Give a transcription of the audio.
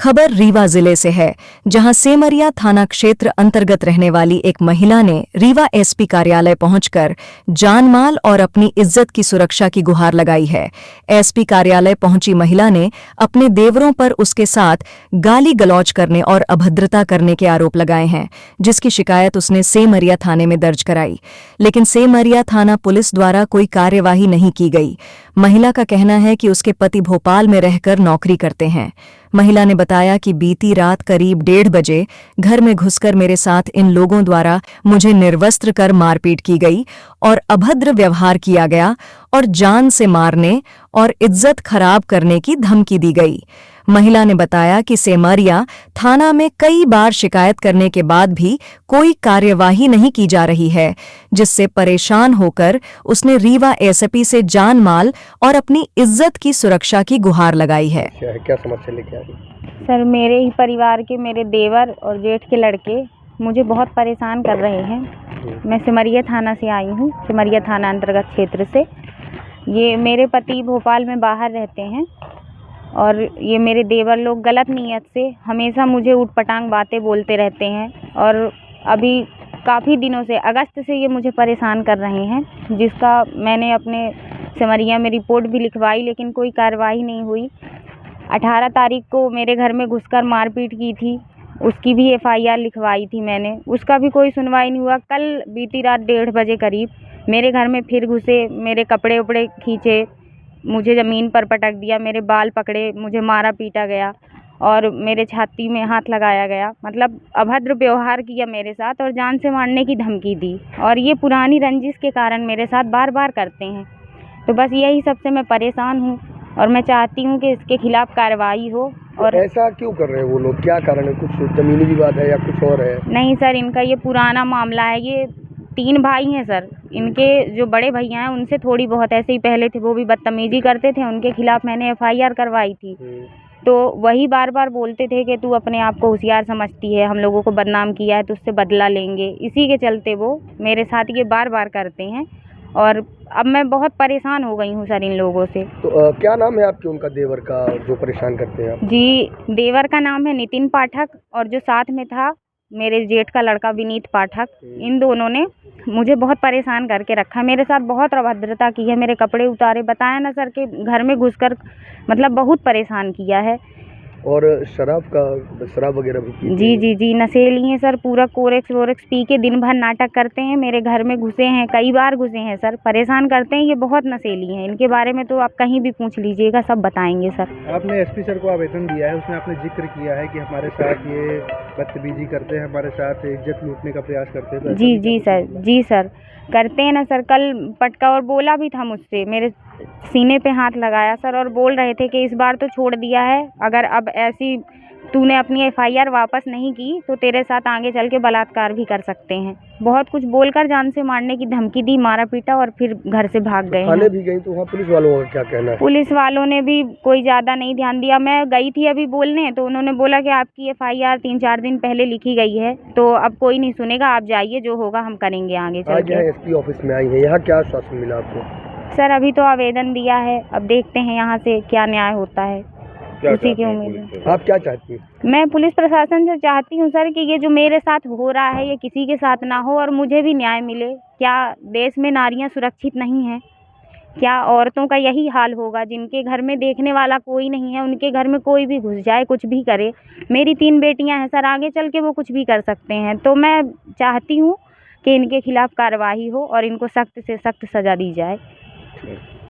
खबर रीवा जिले से है, जहां सेमरिया थाना क्षेत्र अंतर्गत रहने वाली एक महिला ने रीवा एसपी कार्यालय पहुंचकर जानमाल और अपनी इज्जत की सुरक्षा की गुहार लगाई है। एसपी कार्यालय पहुंची महिला ने अपने देवरों पर उसके साथ गाली गलौज करने और अभद्रता करने के आरोप लगाए हैं, जिसकी शिकायत उसने सेमरिया थाने में दर्ज कराई, लेकिन सेमरिया थाना पुलिस द्वारा कोई कार्यवाही नहीं की गई। महिला का कहना है कि उसके पति भोपाल में रहकर नौकरी करते हैं। महिला ने बताया कि बीती रात करीब 1:30 बजे घर में घुसकर मेरे साथ इन लोगों द्वारा मुझे निर्वस्त्र कर मारपीट की गई और अभद्र व्यवहार किया गया और जान से मारने और इज्जत खराब करने की धमकी दी गई। महिला ने बताया कि सेमरिया थाना में कई बार शिकायत करने के बाद भी कोई कार्यवाही नहीं की जा रही है, जिससे परेशान होकर उसने रीवा एसपी से जान माल और अपनी इज्जत की सुरक्षा की गुहार लगाई है। क्या समस्या लेके आ रही? सर, मेरे ही परिवार के मेरे देवर और जेठ के लड़के मुझे बहुत परेशान कर रहे हैं। मैं सिमरिया थाना से आई हूँ, सिमरिया थाना अंतर्गत क्षेत्र से। ये मेरे पति भोपाल में बाहर रहते हैं और ये मेरे देवर लोग गलत नीयत से हमेशा मुझे ऊटपटांग बातें बोलते रहते हैं और अभी काफ़ी दिनों से अगस्त से ये मुझे परेशान कर रहे हैं, जिसका मैंने अपने सिमरिया में रिपोर्ट भी लिखवाई, लेकिन कोई कार्रवाई नहीं हुई। 18 तारीख को मेरे घर में घुसकर मारपीट की थी, उसकी भी एफआईआर लिखवाई थी मैंने, उसका भी कोई सुनवाई नहीं हुआ। कल बीती रात 1:30 बजे करीब मेरे घर में फिर घुसे, मेरे कपड़े उपड़े खींचे, मुझे ज़मीन पर पटक दिया, मेरे बाल पकड़े, मुझे मारा पीटा गया और मेरे छाती में हाथ लगाया गया। मतलब अभद्र व्यवहार किया मेरे साथ और जान से मारने की धमकी दी, और ये पुरानी रंजिश के कारण मेरे साथ बार बार करते हैं। तो बस यही सबसे मैं परेशान हूँ और मैं चाहती हूँ कि इसके खिलाफ कार्रवाई हो। और तो ऐसा क्यों कर रहे हैं वो लोग? क्या कारण है? कुछ जमीनी विवाद है या कुछ और है? नहीं सर, इनका ये पुराना मामला है। ये 3 भाई हैं सर। इनके जो बड़े भैया हैं उनसे थोड़ी बहुत ऐसे ही पहले थे, वो भी बदतमीजी करते थे, उनके खिलाफ मैंने एफआईआर करवाई थी। तो वही बार बार बोलते थे कि तू अपने आप को होशियार समझती है, हम लोगों को बदनाम किया है तो उससे बदला लेंगे। इसी के चलते वो मेरे साथ ये बार बार करते हैं और अब मैं बहुत परेशान हो गई हूँ सर इन लोगों से। तो क्या नाम है आपके उनका देवर का जो परेशान करते हैं आप? जी, देवर का नाम है नितिन पाठक और जो साथ में था मेरे जेठ का लड़का विनीत पाठक। इन दोनों ने मुझे बहुत परेशान करके रखा, मेरे साथ बहुत अभद्रता की है, मेरे कपड़े उतारे, बताया ना सर कि घर में घुसकर मतलब बहुत परेशान किया है। और शराब वगैरह भी पीते जी हैं? जी जी, नशेली हैं सर, पूरा कोरेक्स वोरेक्स पी के दिन भर नाटक करते हैं। मेरे घर में घुसे हैं, कई बार घुसे हैं सर, परेशान करते हैं। ये बहुत नशेली हैं, इनके बारे में तो आप कहीं भी पूछ लीजिएगा, सब बताएंगे सर। आपने एसपी सर को आवेदन दिया है, उसमें आपने जिक्र किया है कि हमारे साथ ये बदतमीजी करते हैं, हमारे साथ इज्जत लूटने का प्रयास करते हैं। जी जी सर, जी सर, करते हैं ना सर। कल पटका और बोला भी था मुझसे, मेरे सीने पे हाथ लगाया सर और बोल रहे थे कि इस बार तो छोड़ दिया है, अगर अब ऐसी तूने अपनी एफआईआर वापस नहीं की तो तेरे साथ आगे चल के बलात्कार भी कर सकते हैं। बहुत कुछ बोलकर जान से मारने की धमकी दी, मारा पीटा और फिर घर से भाग गए। थाने भी गई तो वहाँ पुलिस वालों का क्या कहना है? पुलिस वालों ने भी कोई ज़्यादा नहीं ध्यान दिया। मैं गई थी अभी बोलने, तो उन्होंने बोला कि आपकी एफआईआर 3-4 दिन पहले लिखी गई है, तो अब कोई नहीं सुनेगा, आप जाइए, जो होगा हम करेंगे आगे चल आज के। यहाँ एसपी ऑफिस में आई है, यहाँ क्या आश्वासन मिला आपको? सर, अभी तो आवेदन दिया है, अब देखते हैं यहाँ से क्या न्याय होता है, उसी की उम्मीद है। आप क्या चाहती हैं? मैं पुलिस प्रशासन से चाहती हूँ सर कि ये जो मेरे साथ हो रहा है ये किसी के साथ ना हो और मुझे भी न्याय मिले। क्या देश में नारियाँ सुरक्षित नहीं हैं? क्या औरतों का यही हाल होगा? जिनके घर में देखने वाला कोई नहीं है, उनके घर में कोई भी घुस जाए, कुछ भी करे। मेरी 3 बेटियां हैं सर, आगे चल के वो कुछ भी कर सकते हैं। तो मैं चाहती हूँ कि इनके खिलाफ कार्रवाई हो और इनको सख्त से सख्त सज़ा दी जाए।